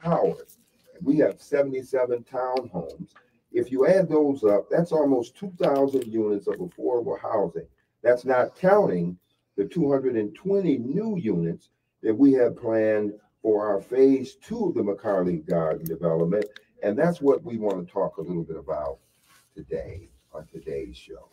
Howard. We have 77 townhomes. If you add those up, that's almost 2,000 units of affordable housing. That's not counting the 220 new units that we have planned for our phase two of the McCarley Garden development. And that's what we want to talk a little bit about today on today's show.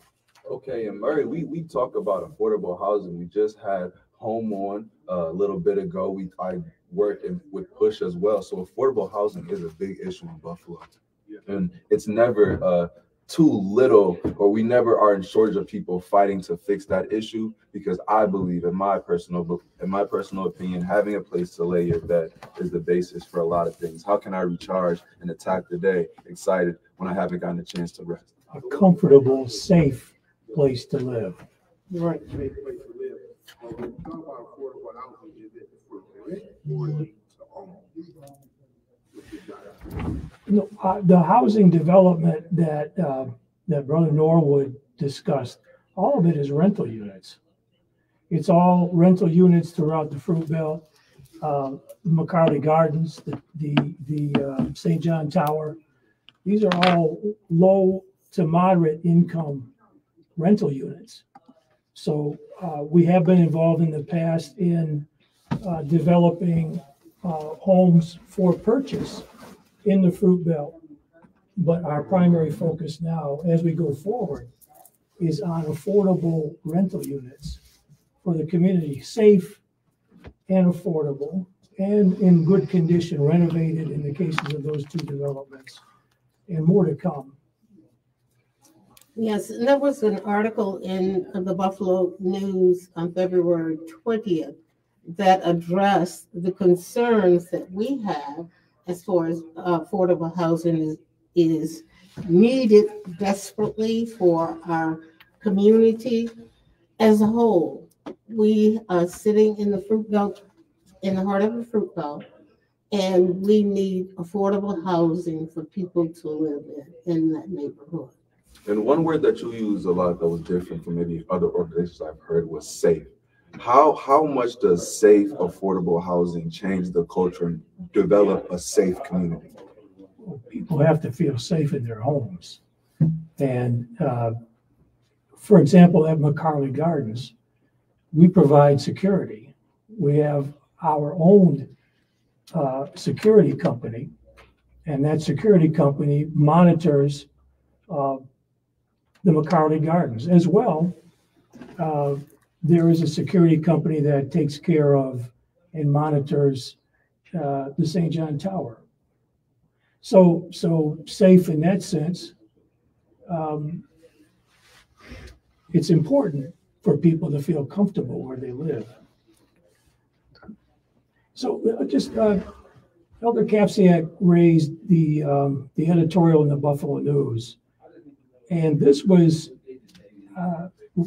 Okay, and Murray, we talk about affordable housing. We just had home on a little bit ago. I work with Push as well. So affordable housing is a big issue in Buffalo, and it's never too little, or we never are in shortage of people fighting to fix that issue. Because I believe, in my personal opinion, having a place to lay your bed is the basis for a lot of things. How can I recharge and attack the day excited when I haven't gotten a chance to rest? A comfortable, safe place to live. Right. Safe place to live. When we talk about affordable housing, is it for rent or is it to own? No, the housing development that Brother Norwood discussed, all of it is rental units. It's all rental units throughout the Fruit Belt, McCarley Gardens, the St. John Tower. These are all low to moderate income rental units. So we have been involved in the past in developing homes for purchase in the Fruit Belt. But our primary focus now, as we go forward, is on affordable rental units for the community, safe and affordable and in good condition, renovated in the cases of those two developments, and more to come. Yes, and there was an article in the Buffalo News on February 20th that addressed the concerns that we have as far as affordable housing is needed desperately for our community as a whole. We are sitting in the Fruit Belt, in the heart of the Fruit Belt, and we need affordable housing for people to live in that neighborhood. And one word that you use a lot that was different from maybe other organizations I've heard was safe. How much does safe, affordable housing change the culture and develop a safe community? People have to feel safe in their homes. And for example, at McCarley Gardens, we provide security. We have our own security company, and that security company monitors the McCarley Gardens. As well, there is a security company that takes care of and monitors the St. John Tower. So safe in that sense. It's important for people to feel comfortable where they live. So just Elder Kapsiak raised the editorial in the Buffalo News, and this was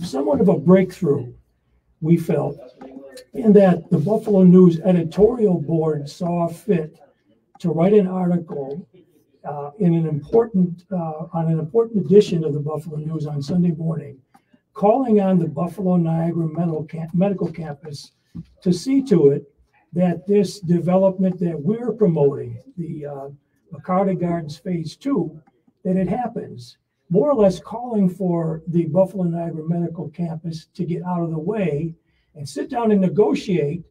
somewhat of a breakthrough, we felt, in that the Buffalo News editorial board saw fit to write an article in an important on an important edition of the Buffalo News on Sunday morning, calling on the Buffalo Niagara Medical Campus to see to it that this development that we're promoting, the McCarley Gardens Phase 2, that it happens. More or less calling for the Buffalo Niagara Medical Campus to get out of the way and sit down and negotiate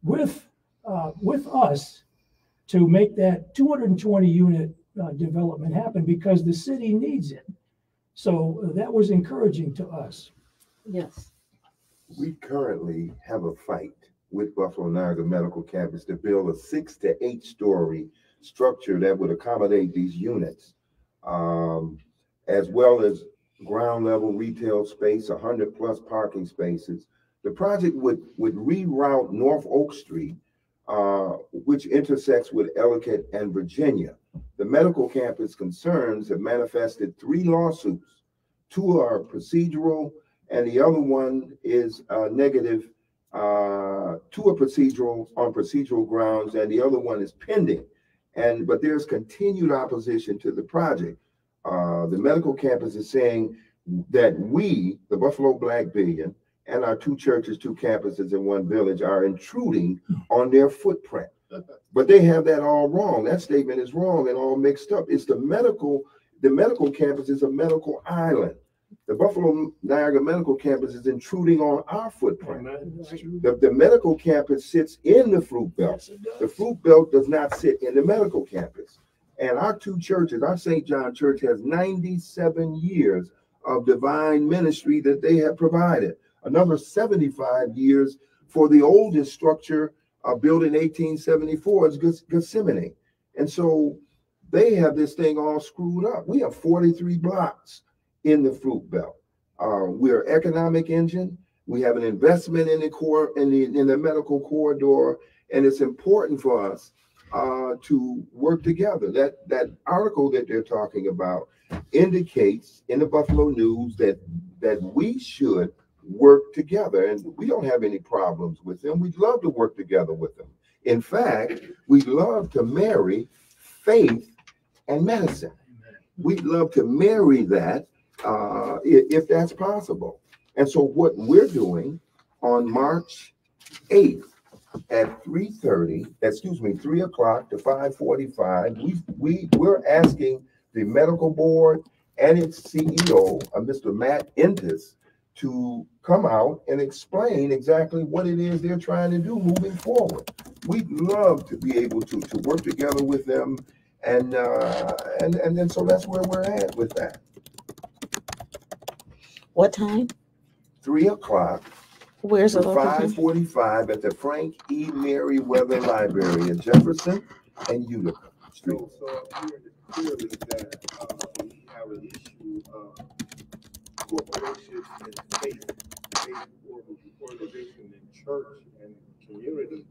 with us to make that 220 unit development happen, because the city needs it. So that was encouraging to us. Yes. We currently have a fight with Buffalo Niagara Medical Campus to build a 6 to 8 story structure that would accommodate these units, as well as ground level retail space, 100 plus parking spaces. The project would reroute North Oak Street, which intersects with Ellicott and Virginia. The medical campus concerns have manifested 3 lawsuits. 2 are procedural, and the other one is negative. 2 are procedural on procedural grounds, and the other one is pending. But there's continued opposition to the project. The medical campus is saying that we, the Buffalo Black Billion, and our 2 churches, 2 campuses in 1 village, are intruding on their footprint. But they have that all wrong. That statement is wrong and all mixed up. It's the medical campus is a medical island. The Buffalo Niagara Medical Campus is intruding on our footprint. The medical campus sits in the Fruit Belt. The Fruit Belt does not sit in the medical campus. And our two churches, our St. John Church has 97 years of divine ministry that they have provided. Another 75 years for the oldest structure built in 1874 is Gethsemane. And so they have this thing all screwed up. We have 43 blocks in the Fruit Belt. We're an economic engine. We have an investment in the medical corridor, and it's important for us to work together. That article that they're talking about indicates in the Buffalo News that we should work together, and we don't have any problems with them. We'd love to work together with them. In fact, we'd love to marry faith and medicine. We'd love to marry that if that's possible. And so what we're doing on March 8th at 3 o'clock to 5:45, we're asking the medical board and its CEO, Mr. Matt Entis, to come out and explain exactly what it is they're trying to do moving forward. We'd love to be able to work together with them, and then so that's where we're at with that. What time? 3 o'clock. Where's to the location? 5:45 at the Frank E. Merriweather Library in Jefferson and Utica Street. So I'm hearing clearly that we have an issue of corporations and faith organization in church and community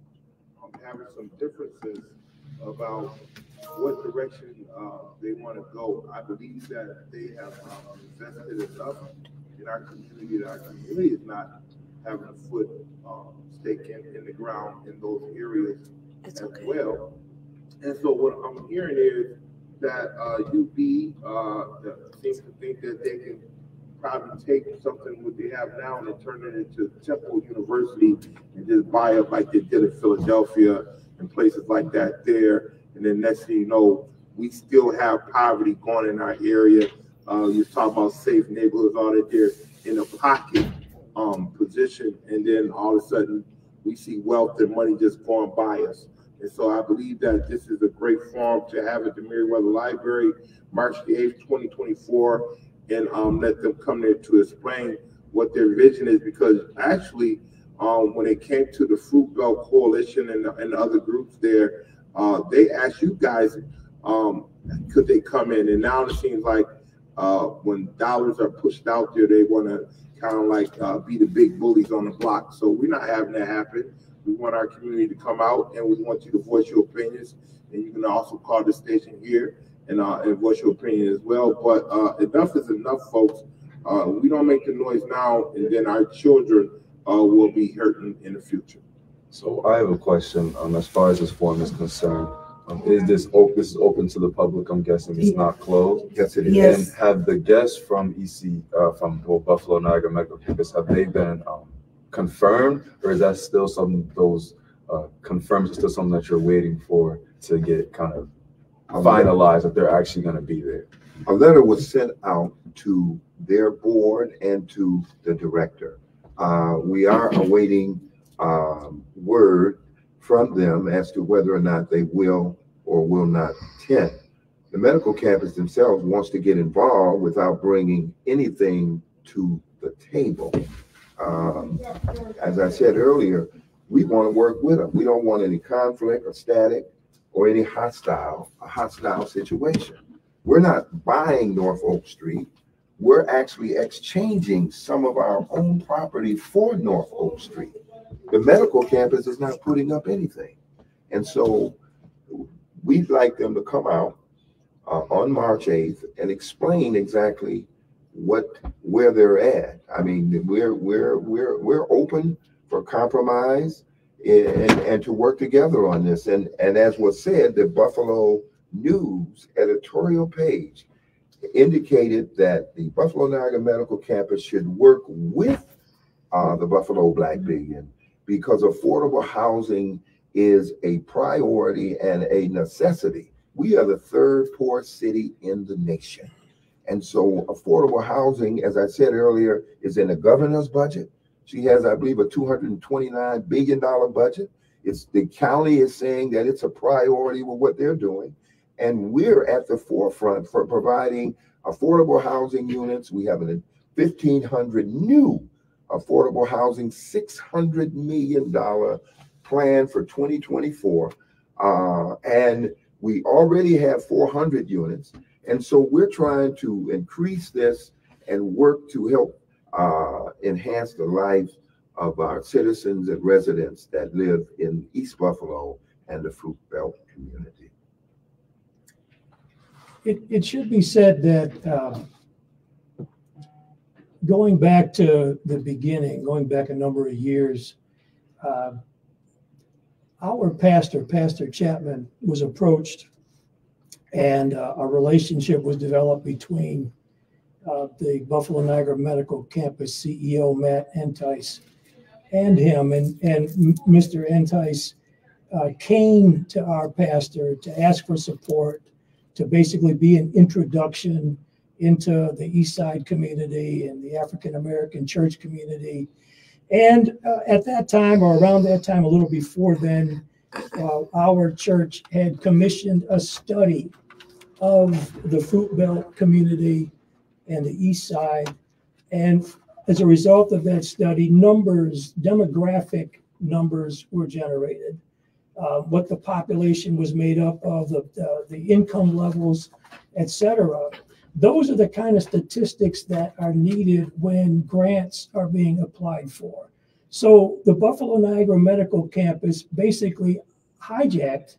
having some differences about what direction they want to go. I believe that they have invested enough in our community that our community is not having a foot stake in the ground in those areas as well. And so what I'm hearing is that UB seems to think that they can probably take something what they have now and turn it into Temple University and just buy up like they did in Philadelphia and places like that there. And then next thing you know, we still have poverty going in our area. You talk about safe neighborhoods, all that there in a pocket position, and then all of a sudden we see wealth and money just going by us. And so I believe that this is a great forum to have at the Merriweather Library, March the 8th, 2024, and let them come there to explain what their vision is, because actually when it came to the Fruit Belt Coalition and the other groups there, they asked you guys, could they come in? And now it seems like when dollars are pushed out there, they want to kind of like be the big bullies on the block. So we're not having that happen. We want our community to come out, and we want you to voice your opinions. And you can also call the station here and voice your opinion as well. But enough is enough, folks. We don't make the noise now, and then our children will be hurting in the future. So I have a question as far as this forum is concerned. Is this open to the public? I'm guessing it's not closed. Yes, it is. Yes. And have the guests from EC, from Buffalo Niagara Medical Campus, have they been confirmed, or is that still some those confirmed? Is still something that you're waiting for to get kind of finalized if they're actually going to be there? A letter was sent out to their board and to the director. We are awaiting word from them as to whether or not they will or will not attend. The medical campus themselves wants to get involved without bringing anything to the table. As I said earlier, we want to work with them. We don't want any conflict or static or any hostile situation. We're not buying North Oak Street. We're actually exchanging some of our own property for North Oak Street. The medical campus is not putting up anything. And so we'd like them to come out on March 8th and explain exactly where they're at. I mean, we're open for compromise and to work together on this. And as was said, the Buffalo News editorial page indicated that the Buffalo Niagara Medical Campus should work with the Buffalo Black Billion, because affordable housing is a priority and a necessity. We are the third poorest city in the nation. And so affordable housing, as I said earlier, is in the governor's budget. She has, I believe, a $229 billion budget. The county is saying that it's a priority with what they're doing. And we're at the forefront for providing affordable housing units. We have 1,500 new affordable housing, $600 million plan for 2024. And we already have 400 units. And so we're trying to increase this and work to help enhance the life of our citizens and residents that live in East Buffalo and the Fruit Belt community. It should be said that going back to the beginning, going back a number of years, our pastor, Pastor Chapman, was approached, and a relationship was developed between the Buffalo Niagara Medical Campus CEO, Matt Entice, and him. And Mr. Entice came to our pastor to ask for support, to basically be an introduction into the East Side community and the African American church community. And at that time, or around that time, a little before then, our church had commissioned a study of the Fruit Belt community and the East Side. And as a result of that study, demographic numbers were generated. What the population was made up of, the income levels, etc. Those are the kind of statistics that are needed when grants are being applied for. So the Buffalo Niagara Medical Campus basically hijacked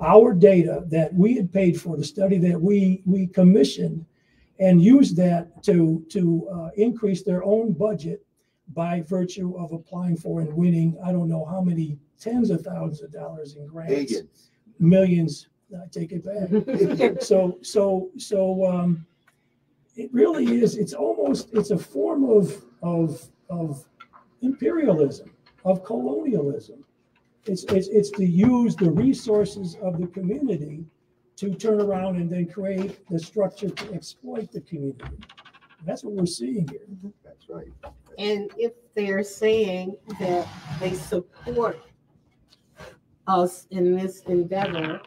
our data that we had paid for, the study that we commissioned, and used that to increase their own budget by virtue of applying for and winning, I don't know how many tens of thousands of dollars in grants. Millions. I take it back. So it really is. It's a form of imperialism, of colonialism. It's to use the resources of the community to turn around and then create the structure to exploit the community. And that's what we're seeing here. That's right. And if they're saying that they support us in this endeavor,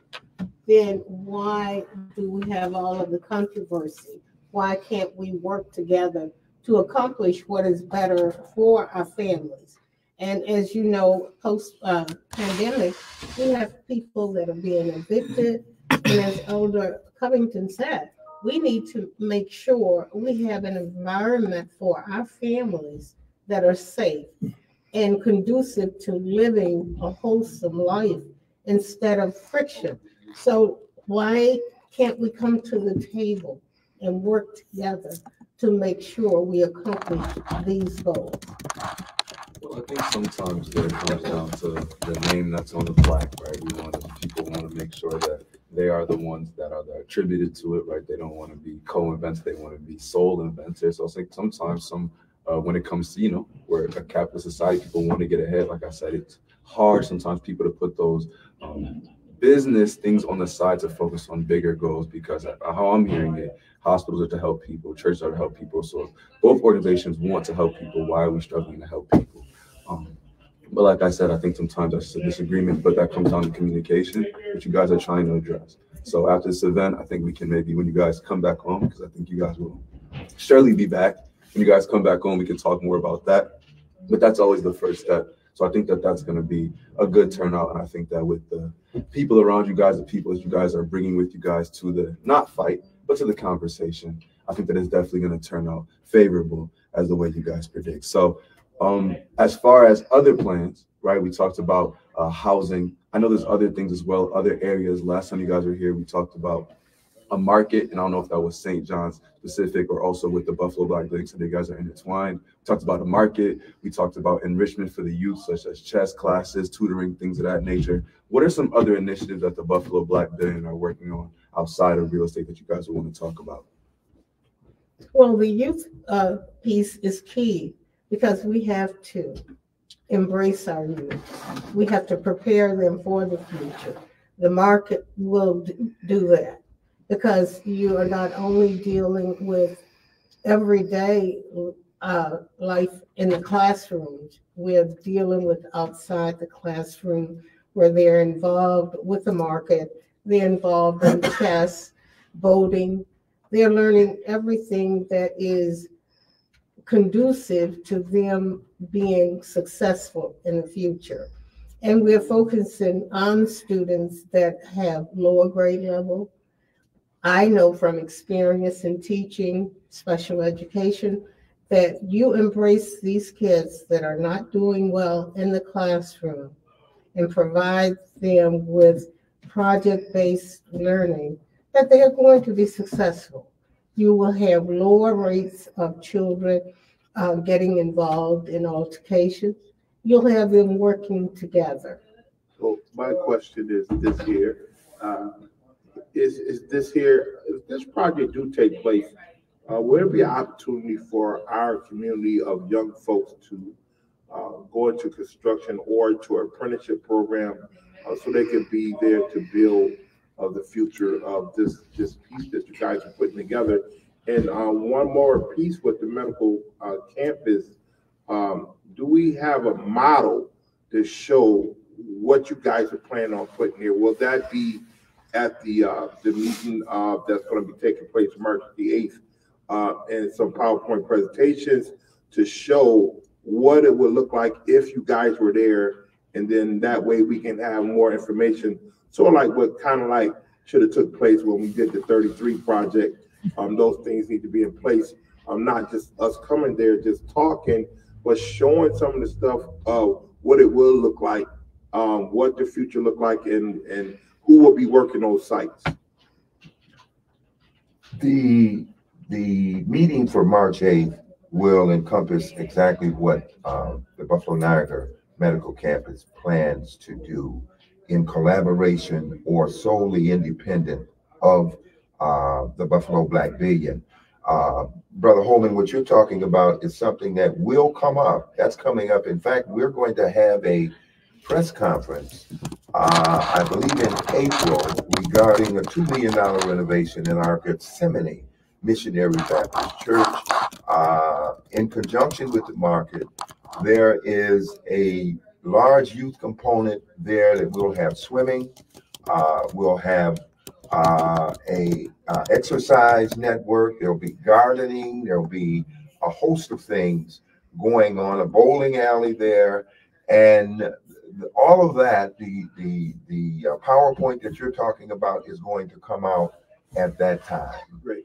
then why do we have all of the controversy? Why can't we work together to accomplish what is better for our families? And as you know, post-pandemic, we have people that are being evicted. And as Elder Covington said, we need to make sure we have an environment for our families that are safe and conducive to living a wholesome life instead of friction. So why can't we come to the table and work together to make sure we accomplish these goals? Well, I think sometimes it comes down to the name that's on the plaque, right? People want to make sure that they are the ones that are attributed to it, right? They don't want to be co-inventors, they want to be sole inventors. So I think sometimes when it comes to, we're a capitalist society, people want to get ahead. Like I said, it's hard sometimes people to put those business things on the side to focus on bigger goals, because how I'm hearing it, hospitals are to help people, churches are to help people. So if both organizations want to help people, why are we struggling to help people? But like I said, I think sometimes that's a disagreement, but that comes down to communication, which you guys are trying to address. So after this event, I think we can maybe, when you guys come back home, because I think you guys will surely be back. When you guys come back home, we can talk more about that. But that's always the first step. So I think that that's going to be a good turnout. And I think that with the people around you guys, the people that you guys are bringing with you guys to the, not fight, but to the conversation, I think that it's definitely going to turn out favorable as the way you guys predict. So as far as other plans, right, we talked about housing. I know there's other things as well, other areas. Last time you guys were here, we talked about a market, and I don't know if that was St. John's specific or also with the Buffalo Black Building, so you guys are intertwined. We talked about a market. We talked about enrichment for the youth, such as chess classes, tutoring, things of that nature. What are some other initiatives that the Buffalo Black Building are working on outside of real estate that you guys would want to talk about? Well, the youth piece is key, because we have to embrace our youth. We have to prepare them for the future. The market will do that because you are not only dealing with everyday life in the classrooms, we're dealing with outside the classroom where they're involved with the market, they're involved in chess, voting, they're learning everything that is conducive to them being successful in the future. And we're focusing on students that have lower grade level. I know from experience in teaching special education that you embrace these kids that are not doing well in the classroom and provide them with project-based learning, that they are going to be successful. You will have lower rates of children getting involved in altercations. You'll have them working together. So my question is this here, is this here, if this project do take place, will there be an opportunity for our community of young folks to go into construction or to an apprenticeship program so they can be there to build the future of this piece that you guys are putting together? And one more piece with the medical campus, do we have a model to show what you guys are planning on putting here? Will that be at the meeting that's going to be taking place March the 8th, and some PowerPoint presentations to show what it would look like if you guys were there, and then that way we can have more information. Sort of like what kind of like should have took place when we did the 33 project. Those things need to be in place. Not just us coming there just talking, but showing some of the stuff of what it will look like, what the future look like, and who will be working those sites. The meeting for March 8th will encompass exactly what the Buffalo Niagara Medical Campus plans to do in collaboration or solely independent of the Buffalo Black Billion. Brother Holman, what you're talking about is something that will come up. That's coming up. In fact, we're going to have a press conference, I believe in April, regarding a $2 million renovation in our Gethsemane Missionary Baptist Church. In conjunction with the market, there is a large youth component there that will have swimming, we'll have a exercise network, there'll be gardening, there'll be a host of things going on, a bowling alley there, and all of that, the PowerPoint that you're talking about is going to come out at that time. Great.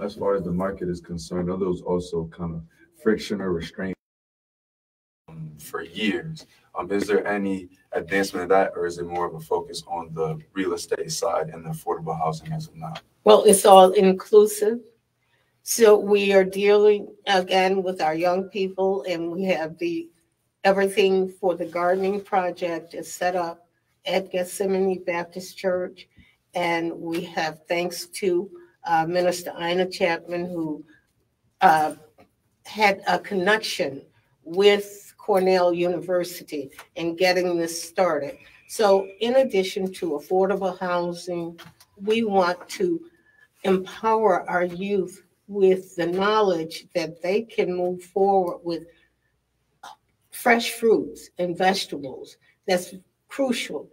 As far as the market is concerned, there was also kind of friction or restraint for years. Is there any advancement of that, or is it more of a focus on the real estate side and the affordable housing as of now? Well, it's all inclusive. So we are dealing again with our young people, and we have everything for the gardening project is set up at Gethsemane Baptist Church. And we have, thanks to Minister Ina Chapman, who had a connection with Cornell University in getting this started. So in addition to affordable housing, we want to empower our youth with the knowledge that they can move forward with fresh fruits and vegetables. That's crucial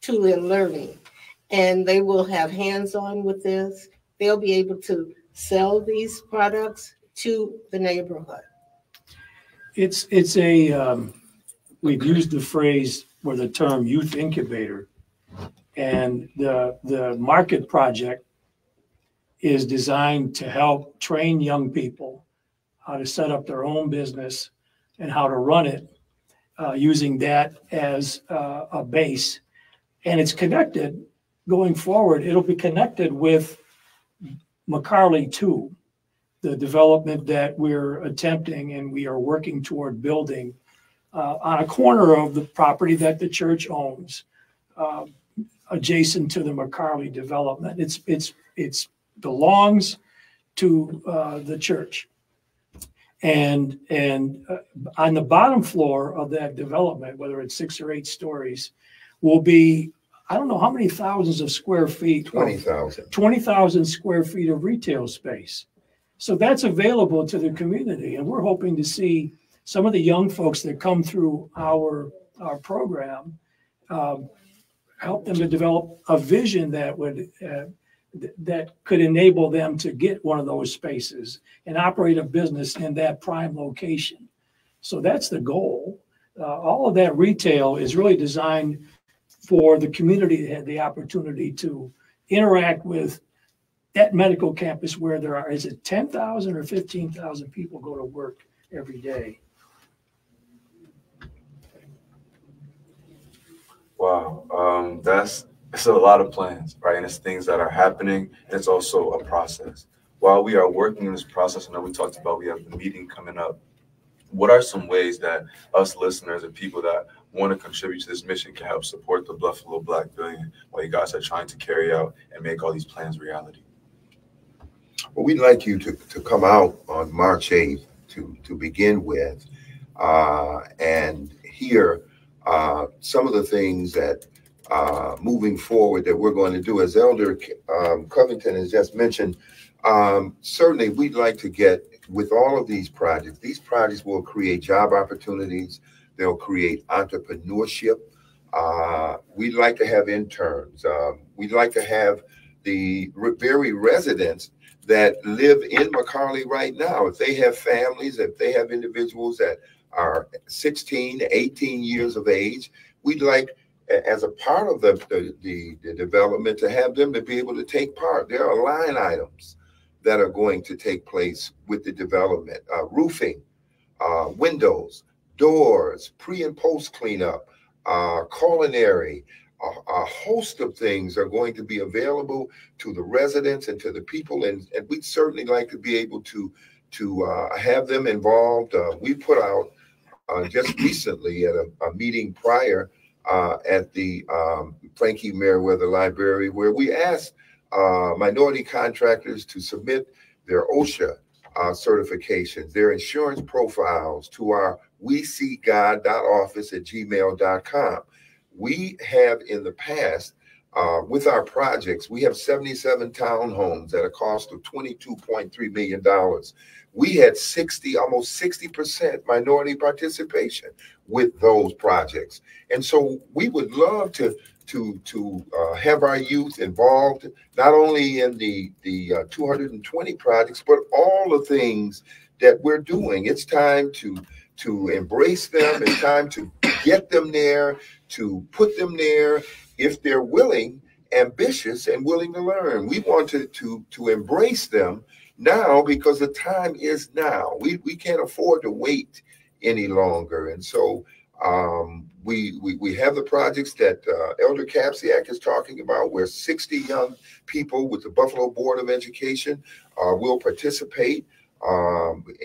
to their learning. And they will have hands-on with this. They'll be able to sell these products to the neighborhood. We've used the phrase or the term youth incubator, and the market project is designed to help train young people how to set up their own business and how to run it, using that as a base. And it's connected going forward. It'll be connected with McCarley 2, the development that we're attempting and we are working toward building on a corner of the property that the church owns, adjacent to the McCarley development. It belongs to the church. And on the bottom floor of that development, whether it's 6 or 8 stories, will be, I don't know how many thousands of square feet. 20,000. 20,000 square feet of retail space. So that's available to the community. And we're hoping to see some of the young folks that come through our program, help them to develop a vision that would that could enable them to get one of those spaces and operate a business in that prime location. So that's the goal. All of that retail is really designed for the community to have the opportunity to interact with that medical campus where there are, is it 10,000 or 15,000 people go to work every day? Wow, it's a lot of plans, right? And it's things that are happening. And it's also a process. While we are working in this process, I know we talked about we have the meeting coming up. What are some ways that us listeners and people that want to contribute to this mission can help support the Buffalo Black Billion while you guys are trying to carry out and make all these plans reality? Well, we'd like you to come out on March 8th to begin with and hear some of the things that moving forward that we're going to do. As Elder Covington has just mentioned, certainly we'd like to get with all of these projects will create job opportunities. They'll create entrepreneurship. We'd like to have interns. We'd like to have the very residents that live in McCarley right now. If they have families, if they have individuals that are 16 to 18 years of age, we'd like, as a part of the development, to have them to be able to take part. There are line items that are going to take place with the development: roofing, windows, doors, pre and post cleanup, culinary. A host of things are going to be available to the residents and to the people, and we'd certainly like to be able to have them involved. We put out just recently at a meeting prior at the Frankie Merriweather Library, where we asked minority contractors to submit their OSHA certifications, their insurance profiles to our weseekgod.office@gmail.com. We have in the past, with our projects, we have 77 townhomes at a cost of $22.3 million. We had almost 60% minority participation with those projects. And so we would love to have our youth involved, not only in the 220 projects, but all the things that we're doing. It's time to embrace them. It's time to get them there, to put them there if they're willing, ambitious, and willing to learn. We want to embrace them now because the time is now. We can't afford to wait any longer. And so we have the projects that Elder Kapsiak is talking about, where 60 young people with the Buffalo Board of Education will participate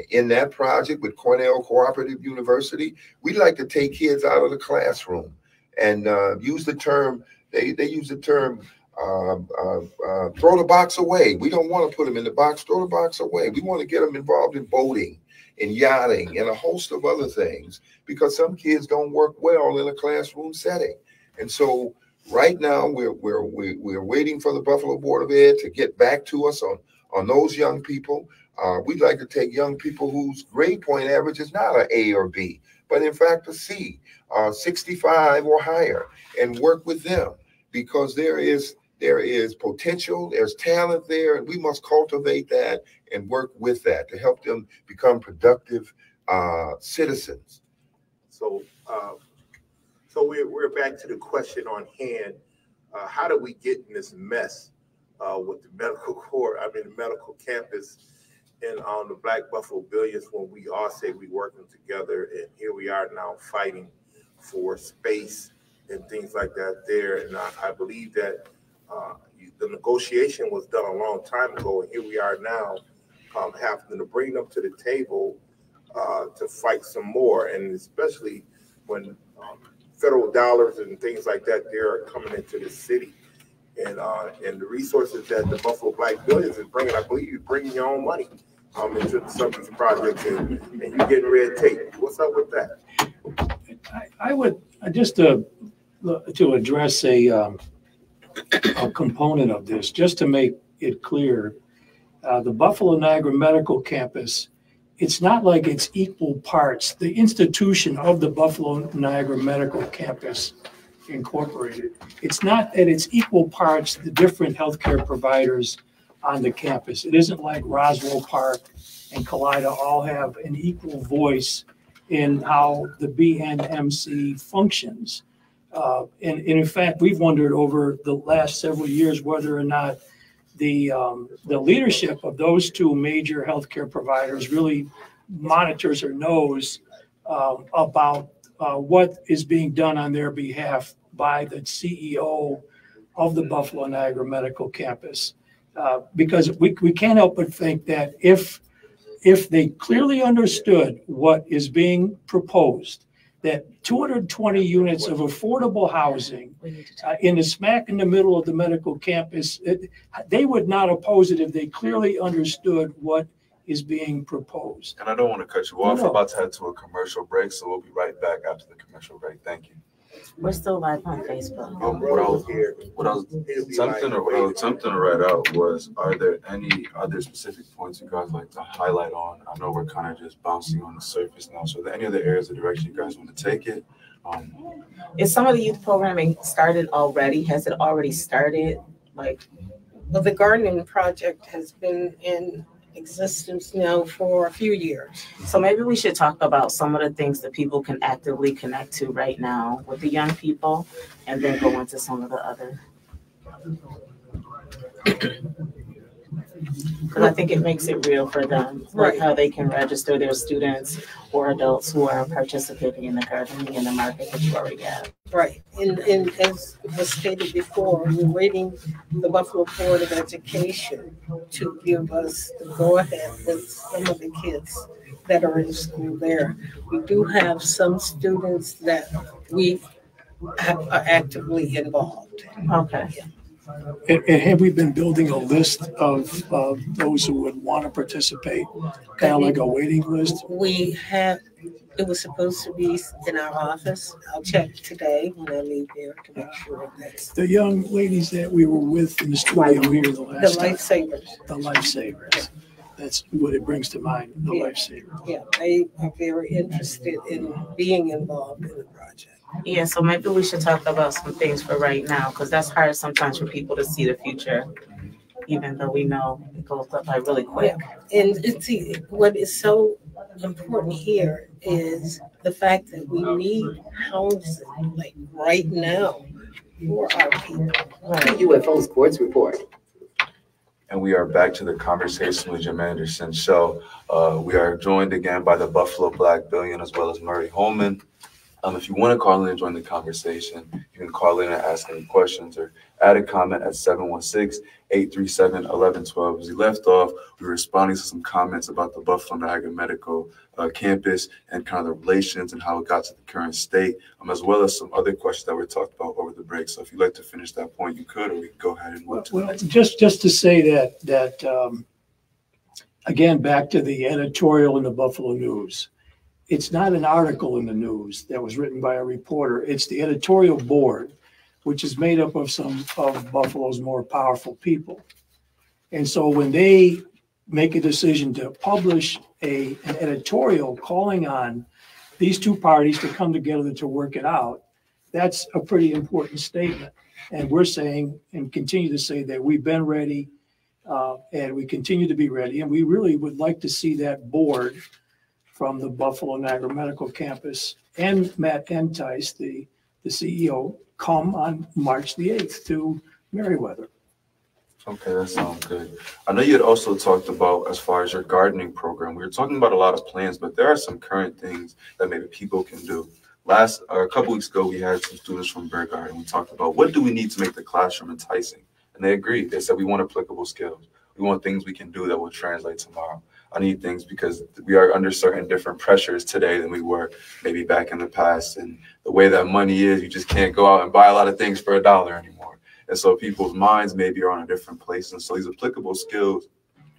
in that project with Cornell Cooperative University. We'd like to take kids out of the classroom and use the term, they use the term, throw the box away. We don't want to put them in the box, throw the box away. We want to get them involved in boating and yachting and a host of other things, because some kids don't work well in a classroom setting. And so right now we're waiting for the Buffalo Board of Ed to get back to us on those young people. We'd like to take young people whose grade point average is not an A or B, but in fact a C, 65 or higher, and work with them, because there is potential, there's talent there, and we must cultivate that and work with that to help them become productive citizens. So we're back to the question on hand. How do we get in this mess with the medical campus and on the Black Buffalo Billions, when we all say we working together, and here we are now fighting for space and things like that there. And I believe that the negotiation was done a long time ago, and here we are now having to bring them to the table to fight some more, and especially when federal dollars and things like that they're coming into the city, and the resources that the Buffalo Black Billions is bringing. I believe you're bringing your own money into the substance projects and you getting red tape. What's up with that? I would just to address a component of this, just to make it clear, the Buffalo Niagara Medical Campus, it's not like it's equal parts. The institution of the Buffalo Niagara Medical Campus Incorporated, it's not that it's equal parts the different healthcare providers on the campus. It isn't like Roswell Park and Kaleida all have an equal voice in how the BNMC functions. And in fact, we've wondered over the last several years whether or not the leadership of those two major healthcare providers really monitors or knows about what is being done on their behalf by the CEO of the Buffalo Niagara Medical Campus. Because we can't help but think that if they clearly understood what is being proposed, that 220 units of affordable housing in the smack in the middle of the medical campus, they would not oppose it if they clearly understood what is being proposed. And I don't want to cut you off. No. We're about to head to a commercial break, so we'll be right back after the commercial break. Thank you. We're still live on Facebook. What I was attempting to write out was, are there any other specific points you guys like to highlight on? I know we're kind of just bouncing on the surface now. So are there any other areas of direction you guys want to take it? Is some of the youth programming started already? Has it already started? Well, the gardening project has been in existence now for a few years. So maybe we should talk about some of the things that people can actively connect to right now with the young people, and then go into some of the other. Because I think it makes it real for them, like how they can register their students or adults who are participating in the gardening in the market that you already have. Right, and as was stated before, we're waiting the Buffalo Board of Education to give us the go-ahead with some of the kids that are in school there. We do have some students that we are actively involved. Okay. And have we been building a list of those who would want to participate, kind of like a waiting list? We have, it was supposed to be in our office. I'll check today when I leave here to make sure that's The young ladies that we were with in the studio here the the last time. lifesavers. The lifesavers. That's what it brings to mind, the Yeah. lifesavers. Yeah, they are very interested in being involved in the project. Yeah, so maybe we should talk about some things for right now, because that's hard sometimes for people to see the future, even though we know it goes up by really quick. And see, what is so important here is the fact that we need housing like right now for our people. UFO Sports Report. And we are back to the conversation with Jim Anderson show. We are joined again by the Buffalo Black Billion as well as Murray Holman. If you want to call in and join the conversation, you can call in and ask any questions or add a comment at 716-837-1112. As we left off, we were responding to some comments about the Buffalo Niagara Medical Campus and kind of the relations and how it got to the current state, as well as some other questions that were talked about over the break. So if you'd like to finish that point, you could, or we can go ahead and move to the Well, next. just to say that again, back to the editorial in the Buffalo News. It's not an article in the news that was written by a reporter. It's the editorial board, which is made up of some of Buffalo's more powerful people. And so when they make a decision to publish an editorial calling on these two parties to come together to work it out, that's a pretty important statement. And we're saying and continue to say that we've been ready and we continue to be ready. And we really would like to see that board from the Buffalo Niagara Medical Campus and Matt Entice, the CEO, come on March the 8th to Merriweather. Okay, that sounds good. I know you had also talked about, as far as your gardening program, we were talking about a lot of plans, but there are some current things that maybe people can do. A couple weeks ago, we had some students from Burgard, and we talked about what do we need to make the classroom enticing? And they agreed. They said, we want applicable skills. We want things we can do that will translate tomorrow. I need things because we are under certain different pressures today than we were maybe back in the past. And the way that money is, you just can't go out and buy a lot of things for $1 anymore. And so people's minds maybe are on a different place. And so these applicable skills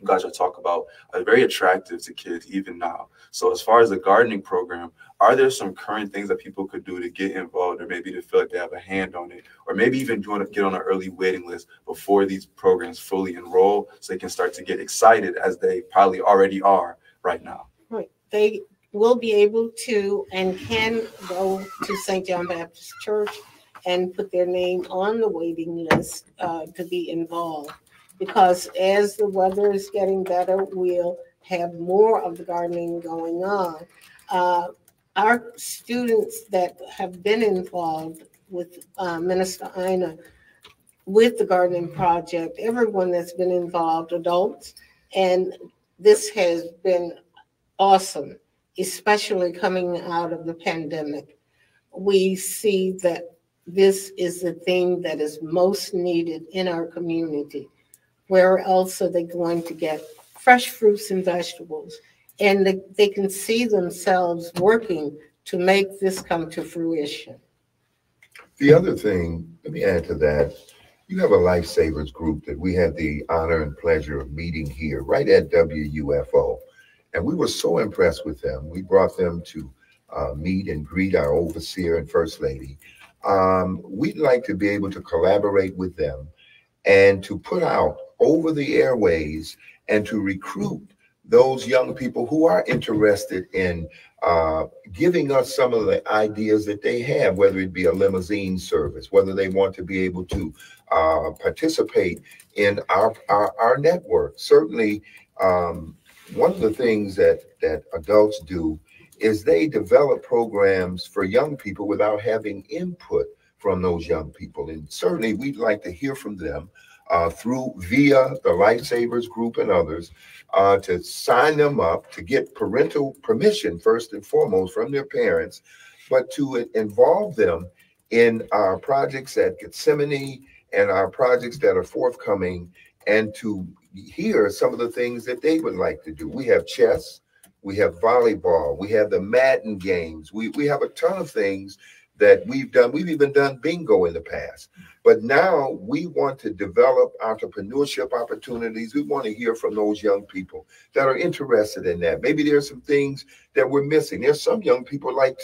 guys are talking about are very attractive to kids even now. So as far as the gardening program, are there some current things that people could do to get involved, or maybe to feel like they have a hand on it, or maybe even get on an early waiting list before these programs fully enroll, so they can start to get excited as they probably already are right now? Right. They will be able to and can go to St. John Baptist Church and put their name on the waiting list to be involved. Because as the weather is getting better, we'll have more of the gardening going on. Our students that have been involved with Minister Ina with the gardening project, everyone that's been involved, adults, and this has been awesome, especially coming out of the pandemic. We see that this is the thing that is most needed in our community. Where else are they going to get fresh fruits and vegetables? And they can see themselves working to make this come to fruition. The other thing, let me add to that, you have a Lifesavers group that we had the honor and pleasure of meeting here right at WUFO. And we were so impressed with them. We brought them to meet and greet our overseer and first lady. We'd like to be able to collaborate with them and to put out over the airways and to recruit those young people who are interested in giving us some of the ideas that they have, whether it be a limousine service, whether they want to be able to participate in our network. Certainly, one of the things that adults do is they develop programs for young people without having input from those young people. And certainly we'd like to hear from them via the Lifesavers group and others, to sign them up, to get parental permission first and foremost from their parents, but to involve them in our projects at Gethsemane and our projects that are forthcoming, and to hear some of the things that they would like to do. We have chess, we have volleyball, we have the Madden games, we have a ton of things that we've done. We've even done bingo in the past. But now we want to develop entrepreneurship opportunities. We want to hear from those young people that are interested in that. Maybe there's some things that we're missing. There's some young people I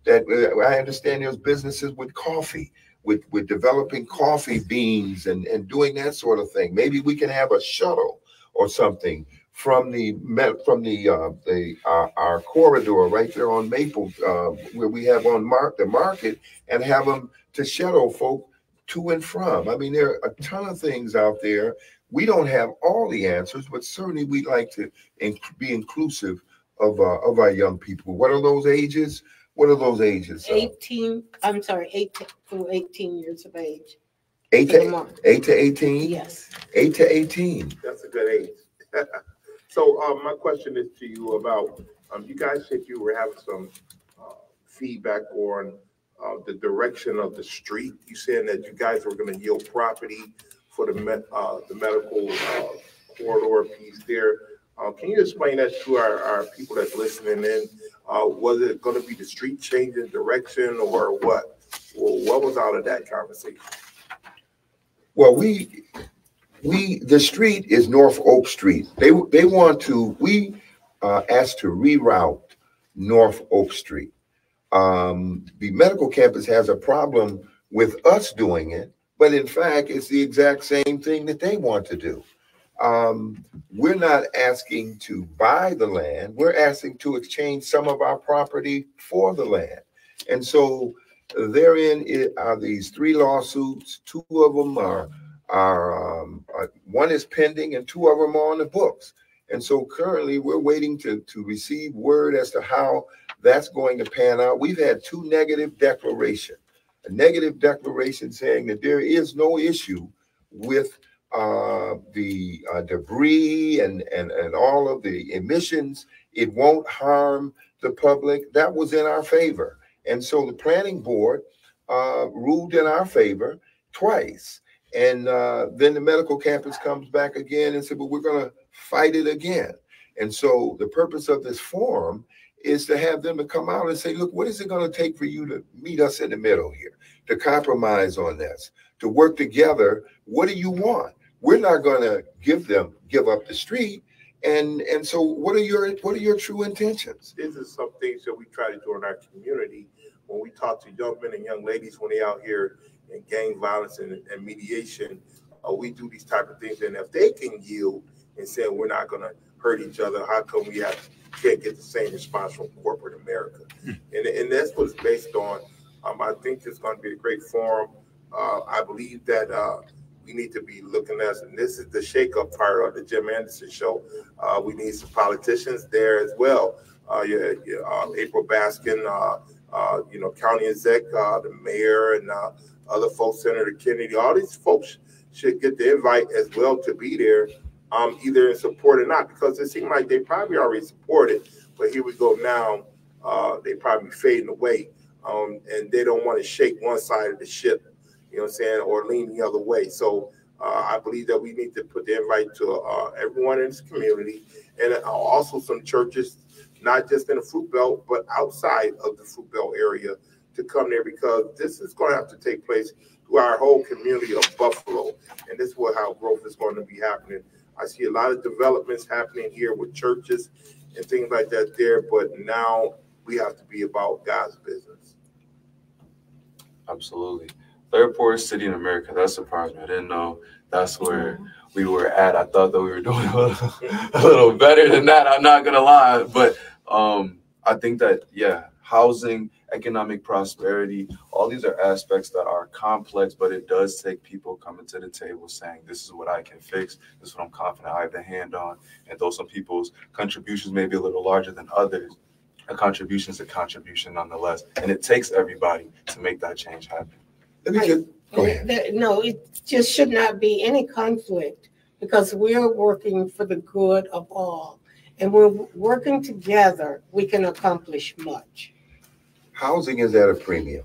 understand there's businesses with coffee, with developing coffee beans and doing that sort of thing. Maybe we can have a shuttle or something from our corridor right there on Maple, where we have on the market, and have them to shuttle folk to and from. I mean, there are a ton of things out there. We don't have all the answers, but certainly we'd like to be inclusive of our young people. What are those ages? 18 through 18 years of age. 8 to 18? Yes. 8 to 18. That's a good age. So my question is to you about, you guys said you were having some feedback on the direction of the street. You said that you guys were going to yield property for the medical corridor piece there. Can you explain that to our people that's listening in? Was it going to be the street changing direction, or what? Well, what was out of that conversation? Well, the street is North Oak Street. We asked to reroute North Oak Street. The medical campus has a problem with us doing it, but in fact, it's the exact same thing that they want to do. We're not asking to buy the land. We're asking to exchange some of our property for the land. And so therein are these 3 lawsuits. 2 of them are one is pending and 2 of them are on the books. And so currently we're waiting to receive word as to how that's going to pan out. We've had 2 negative declarations. A negative declaration saying that there is no issue with the debris and all of the emissions. It won't harm the public. That was in our favor. And so the planning board ruled in our favor twice. And then the medical campus comes back again and said, well, we're going to fight it again. And so the purpose of this forum is to have them to come out and say, look, what is it going to take for you to meet us in the middle here, to compromise on this, to work together? What do you want? we're not going to give up the street. And so what are your true intentions? These are some things that we try to do in our community when we talk to young men and young ladies when they're out here in gang violence and mediation. We do these type of things, and if they can yield and say we're not going to hurt each other, how come we can't get the same response from corporate America? And that's what it's based on. I think it's going to be a great forum. I believe that we need to be looking at, and this is the shake-up part of the Jim Anderson show. We need some politicians there as well. April Baskin, county exec, the mayor, and other folks, Senator Kennedy. All these folks should get the invite as well to be there, either in support or not, because it seems like they probably already supported, but here we go now. They probably fading away, and they don't want to shake one side of the ship, you know what I'm saying, or lean the other way. So I believe that we need to put the invite to everyone in this community, and also some churches, not just in the Fruit Belt, but outside of the Fruit Belt area, to come there, because this is going to have to take place through our whole community of Buffalo, and this is how growth is going to be happening. I see a lot of developments happening here with churches and things like that there, but now we have to be about God's business. Absolutely. Third poorest city in America. That surprised me. I didn't know that's where we were at. I thought that we were doing a little better than that. I'm not going to lie. But I think that, housing, economic prosperity, all these are aspects that are complex, but it does take people coming to the table saying, this is what I can fix. This is what I'm confident I have the hand on. And though some people's contributions may be a little larger than others, a contribution is a contribution nonetheless. And it takes everybody to make that change happen. Let me just go ahead. No, it just should not be any conflict, because we're working for the good of all. And when working together, we can accomplish much. Housing is at a premium.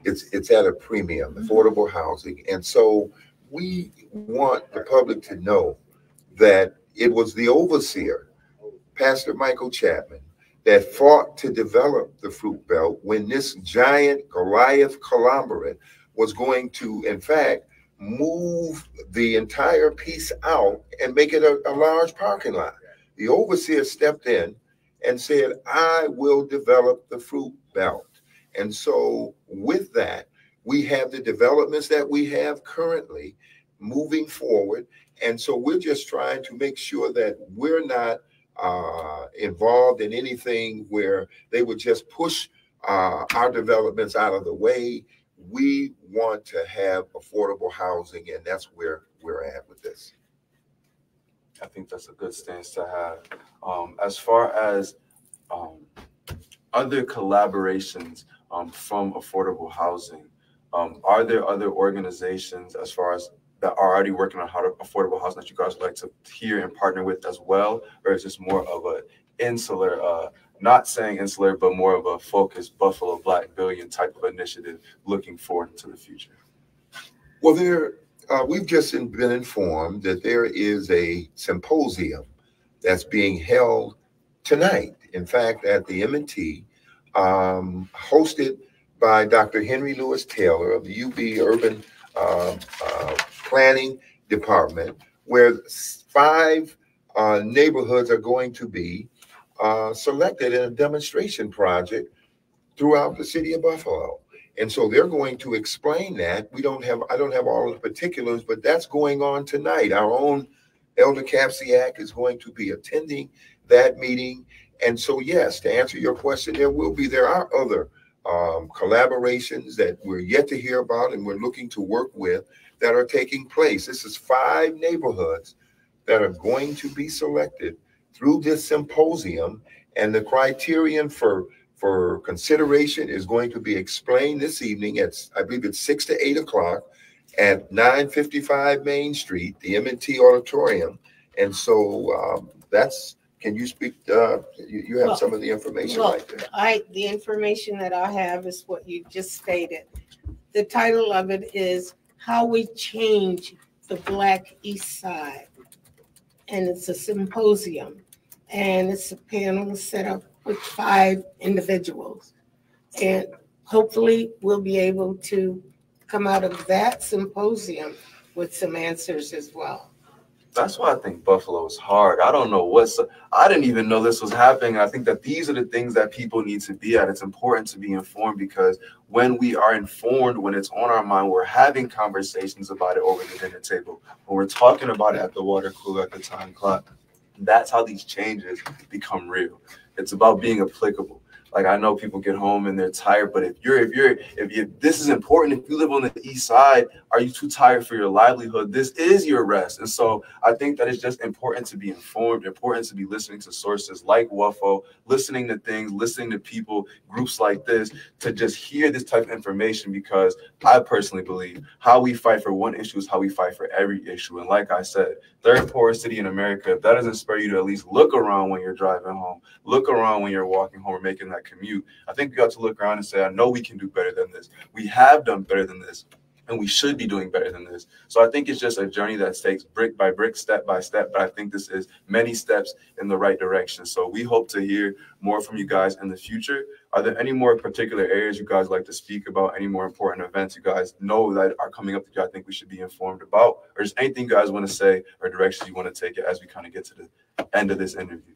It's at a premium, affordable housing. And so we want the public to know that it was the overseer, Pastor Michael Chapman, that fought to develop the Fruit Belt when this giant Goliath conglomerate was going to, in fact, move the entire piece out and make it a large parking lot. The overseer stepped in and said, I will develop the Fruit Belt. And so with that, we have the developments that we have currently moving forward. And so we're just trying to make sure that we're not involved in anything where they would just push our developments out of the way. We want to have affordable housing, and that's where we're at with this. I think that's a good stance to have. As far as other collaborations from affordable housing, are there other organizations as far as that are already working on affordable housing that you guys would like to hear and partner with as well? Or is this more of an insular, not saying insular, but more of a focused Buffalo Black Billion type of initiative looking forward into the future? Well, we've just been informed that there is a symposium that's being held tonight, in fact, at the M&T, hosted by Dr. Henry Lewis Taylor of the UB Urban Planning Department, where 5 neighborhoods are going to be selected in a demonstration project throughout the city of Buffalo. And so they're going to explain that. I don't have all of the particulars, but that's going on tonight. Our own Elder Kapsiak is going to be attending that meeting. And so, yes, to answer your question, there are other collaborations that we're yet to hear about and we're looking to work with that are taking place. This is 5 neighborhoods that are going to be selected through this symposium, and the criterion for consideration is going to be explained this evening at, I believe it's 6 to 8 o'clock at 955 Main Street, the M&T Auditorium. And so can you speak, you have some of the information right there. The information that I have is what you just stated. The title of it is How We Change the Black East Side. And it's a symposium, and it's a panel set up with 5 individuals. And hopefully we'll be able to come out of that symposium with some answers as well. That's why I think Buffalo is hard. I don't know I didn't even know this was happening. I think that these are the things that people need to be at. It's important to be informed, because when we are informed, when it's on our mind, we're having conversations about it over the dinner table. When we're talking about it at the water cooler, at the time clock, that's how these changes become real. It's about being applicable. Like, I know people get home and they're tired, but if this is important, if you live on the east side, are you too tired for your livelihood? This is your rest. And so I think that it's just important to be informed, important to be listening to sources like WUFO, listening to things, listening to people, groups like this, to just hear this type of information, because I personally believe how we fight for one issue is how we fight for every issue. And like I said, third poorest city in America, if that doesn't spur you to at least look around when you're driving home, look around when you're walking home or making that commute, I think you have to look around and say, I know we can do better than this. We have done better than this, and we should be doing better than this. So I think it's just a journey that takes brick by brick, step by step, but I think this is many steps in the right direction. So we hope to hear more from you guys in the future. Are there any more particular areas you guys like to speak about? Any more important events you guys know that are coming up that you I think we should be informed about? Or just anything you guys want to say or directions you want to take it as we kind of get to the end of this interview?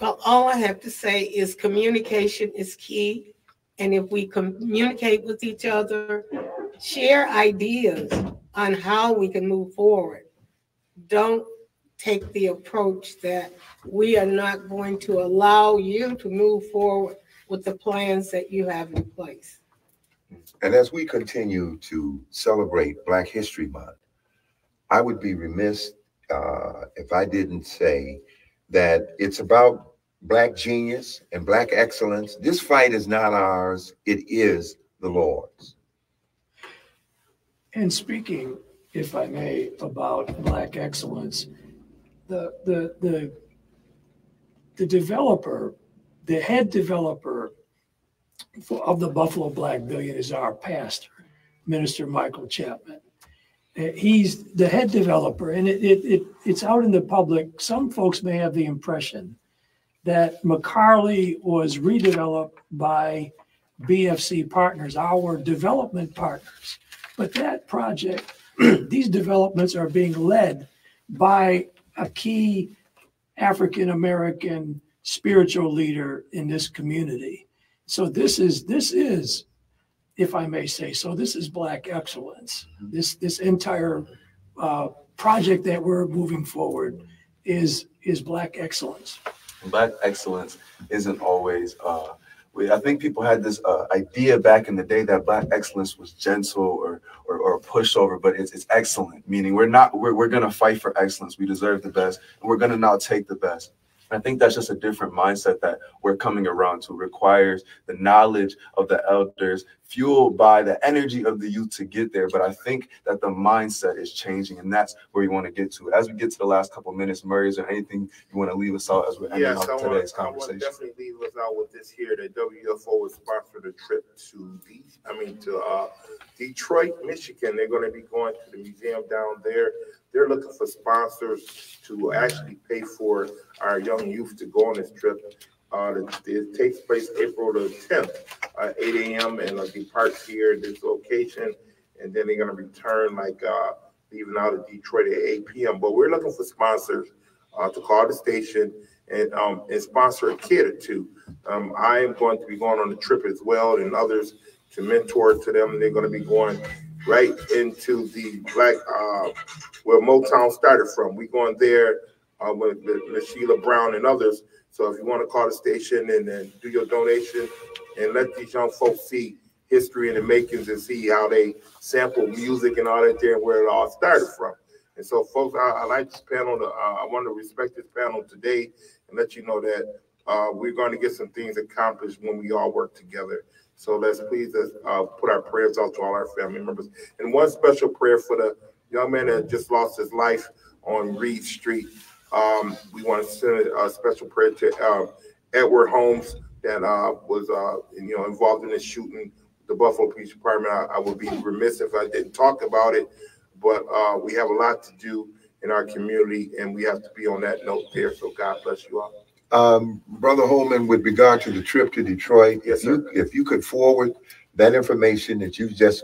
Well, all I have to say is communication is key. And if we communicate with each other, share ideas on how we can move forward, don't take the approach that we are not going to allow you to move forward with the plans that you have in place. And as we continue to celebrate Black History Month, I would be remiss if I didn't say that it's about Black genius and Black excellence. This fight is not ours, it is the Lord's. And speaking, if I may, about Black excellence, the developer, the head developer of the Buffalo Black Billion is our pastor, Minister Michael Chapman. He's the head developer, and it's out in the public. Some folks may have the impression that McCarley was redeveloped by BFC Partners, our development partners. But that project, these developments are being led by a key African-American spiritual leader in this community. So this is, if I may say so, this is Black excellence. This entire project that we're moving forward is Black excellence. Black excellence isn't always, I think people had this idea back in the day that Black excellence was gentle or a pushover, but it's excellent, meaning we're going to fight for excellence. We deserve the best, and we're going to now take the best. I think that's just a different mindset that we're coming around to. It requires the knowledge of the elders, fueled by the energy of the youth to get there. But I think that the mindset is changing, and that's where we want to get to. As we get to the last couple of minutes, Murray, is there anything you want to leave us out as we're ending today's conversation? I want to definitely leave us out with this here, that WFO has sponsored a trip to Detroit, Michigan. They're going to be going to the museum down there. They're looking for sponsors to actually pay for our young youth to go on this trip. It takes place April the 10th, 8 a.m. and depart here at this location. And then they're going to return leaving out of Detroit at 8 p.m. But we're looking for sponsors to call the station and sponsor a kid or two. I am going to be going on the trip as well, and others to mentor to them. They're going to be going right into the Black, where Motown started from. We're going there with Sheila Brown and others. So if you want to call the station and then do your donation and let these young folks see history in the makings and see how they sample music and all that there and where it all started from. And so, folks, I like this panel. I want to respect this panel today and let you know that we're going to get some things accomplished when we all work together. So let's please put our prayers out to all our family members. And one special prayer for the young man that just lost his life on Reed Street. We want to send a special prayer to Edward Holmes that was involved in this shooting. The Buffalo Police Department. I would be remiss if I didn't talk about it, but we have a lot to do in our community, and we have to be on that note there. So God bless you all. Brother Holman, with regard to the trip to Detroit, yes, if you could forward that information that you just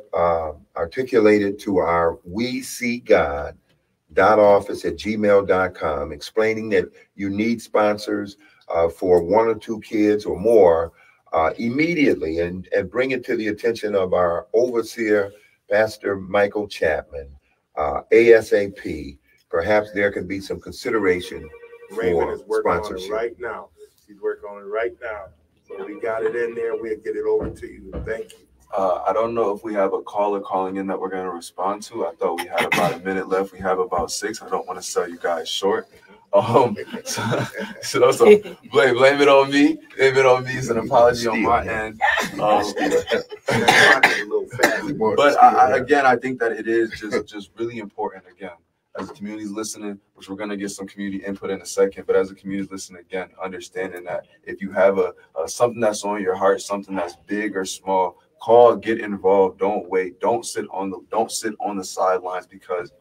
articulated to our WeSeeGod.office@gmail.com, explaining that you need sponsors for 1 or 2 kids or more immediately, and bring it to the attention of our overseer, Pastor Michael Chapman, ASAP. Perhaps there can be some consideration Raymond for is working on it sponsorship. right now. He's working on it right now. So we got it in there. We'll get it over to you. Thank you. I don't know if we have a caller calling in that we're going to respond to. I thought we had about a minute left. We have about 6. I don't want to sell you guys short. So blame it on me. Blame it on me. It's an apology on my end. But I think that it is just really important, again, as the community's listening, which we're going to get some community input in a second, but as the community's listening, again, understanding that if you have a something that's on your heart, something that's big or small, call, get involved. Don't wait. Don't sit on the sidelines, because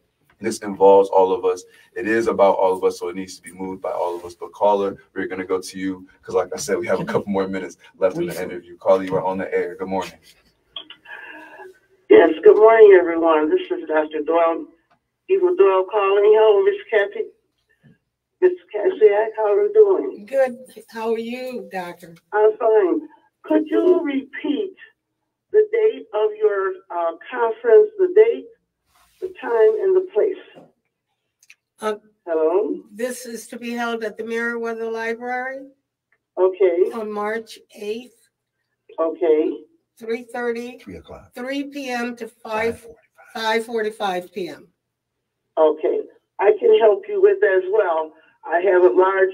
this involves all of us. It is about all of us, so it needs to be moved by all of us. But caller, we're going to go to you because, like I said, we have a couple more minutes left in the interview. Caller, you are on the air. Good morning. Yes, good morning, everyone. This is Dr. Doyle, Evil Doyle calling. Hello, Miss Kathy. Miss Cassiak, how are you doing? Good. How are you, Doctor? I'm fine. Could you repeat the date of your conference, the date, the time, and the place? Hello? This is to be held at the Meriwether Library Okay, on March 8th, okay. 3:30, 3 p.m. to 5:45 p.m. Okay, I can help you with that as well. I have a large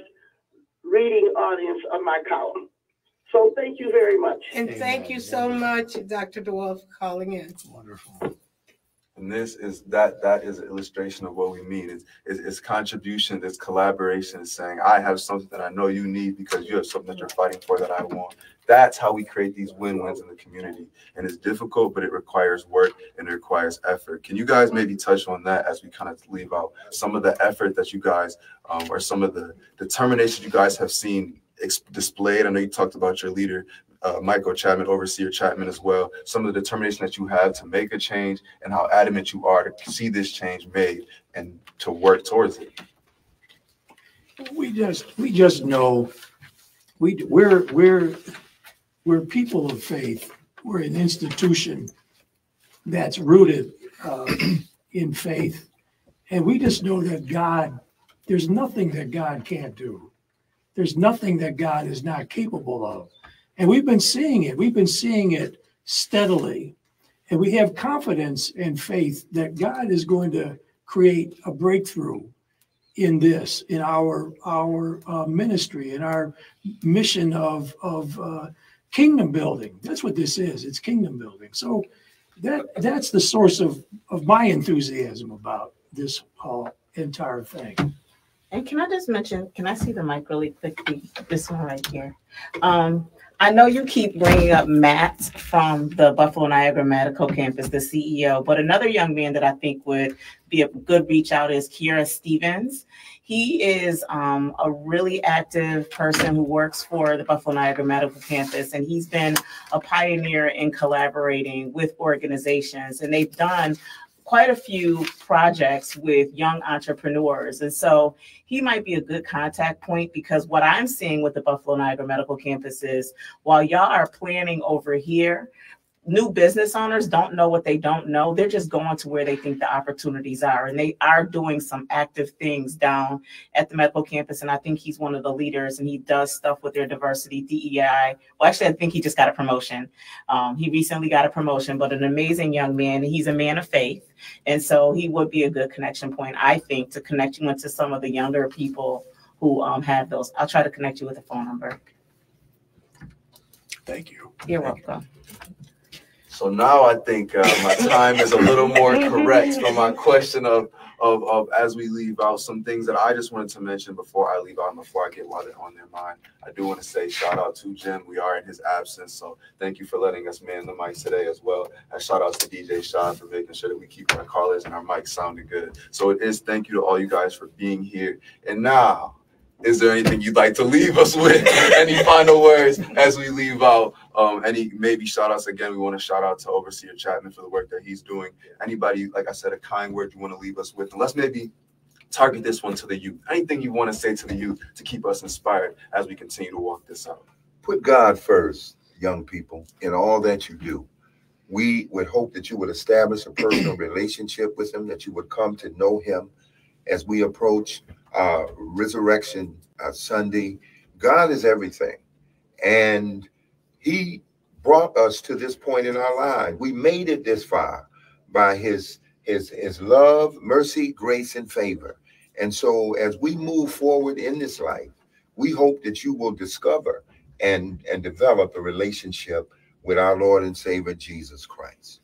reading audience on my column. So thank you very much. And thank you so much, Dr. DeWolf, for calling in. Wonderful. And this is that is an illustration of what we mean. It's contribution, it's collaboration, it's saying, I have something that I know you need because you have something that you're fighting for that I want. That's how we create these win-wins in the community. And it's difficult, but it requires work and it requires effort. Can you guys maybe touch on that as we kind of leave out some of the effort that you guys, or some of the determination you guys have seen displayed? I know you talked about your leader, Michael Chapman, Overseer Chapman as well. Some of the determination that you have to make a change and how adamant you are to see this change made and to work towards it. We just know we're people of faith. We're an institution that's rooted in faith, and we just know that God. There's nothing that God can't do. There's nothing that God is not capable of. And we've been seeing it. We've been seeing it steadily. And we have confidence and faith that God is going to create a breakthrough in this, in our ministry, in our mission of kingdom building. That's what this is. It's kingdom building. So that's the source of my enthusiasm about this entire thing. And can I just mention, can I see the mic really quickly? This one right here. I know you keep bringing up Matt from the Buffalo Niagara Medical Campus, the CEO, but another young man that I think would be a good reach out is Kiera Stevens. He is a really active person who works for the Buffalo Niagara Medical Campus, and he's been a pioneer in collaborating with organizations, and they've done quite a few projects with young entrepreneurs. And so he might be a good contact point, because what I'm seeing with the Buffalo Niagara Medical Campus is, while y'all are planning over here, new business owners don't know what they don't know. They're just going to where they think the opportunities are. And they are doing some active things down at the medical campus. And I think he's one of the leaders, and he does stuff with their diversity, DEI. Well, actually, I think he just got a promotion. He recently got a promotion, but an amazing young man. He's a man of faith. And so he would be a good connection point, I think, to connect you into some of the younger people who have those. I'll try to connect you with a phone number. Thank you. You're welcome. So now I think my time is a little more correct for my question of as we leave out some things that I just wanted to mention before I leave out and before I get what on their mind. I do want to say shout out to Jim. We are in his absence, so thank you for letting us man the mic today as well. And shout out to DJ Sean for making sure that we keep our callers and our mics sounding good. So it is thank you to all you guys for being here. And now is there anything you'd like to leave us with? Any final words as we leave out? Any maybe shout outs again? We want to shout out to Overseer Chapman for the work that he's doing. Anybody, like I said, a kind word you want to leave us with? And let's maybe target this one to the youth. Anything you want to say to the youth to keep us inspired as we continue to walk this out? Put God first, young people, in all that you do. We would hope that you would establish a personal relationship with him, that you would come to know him as we approach Resurrection Sunday. God is everything. And he brought us to this point in our lives. We made it this far by his love, mercy, grace, and favor. And so as we move forward in this life, we hope that you will discover and develop a relationship with our Lord and Savior, Jesus Christ.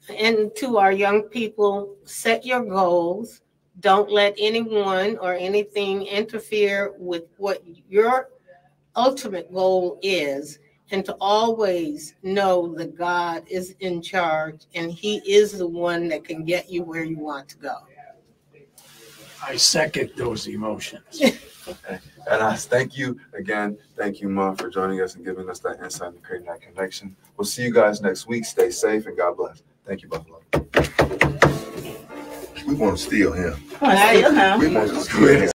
And to our young people, set your goals. Don't let anyone or anything interfere with what your ultimate goal is. And to always know that God is in charge and he is the one that can get you where you want to go. I second those emotions. And I thank you again. Thank you, Mom, for joining us and giving us that insight and creating that connection. We'll see you guys next week. Stay safe and God bless. Thank you, Buffalo. We want to steal him. Come on, steal him. We want to steal him.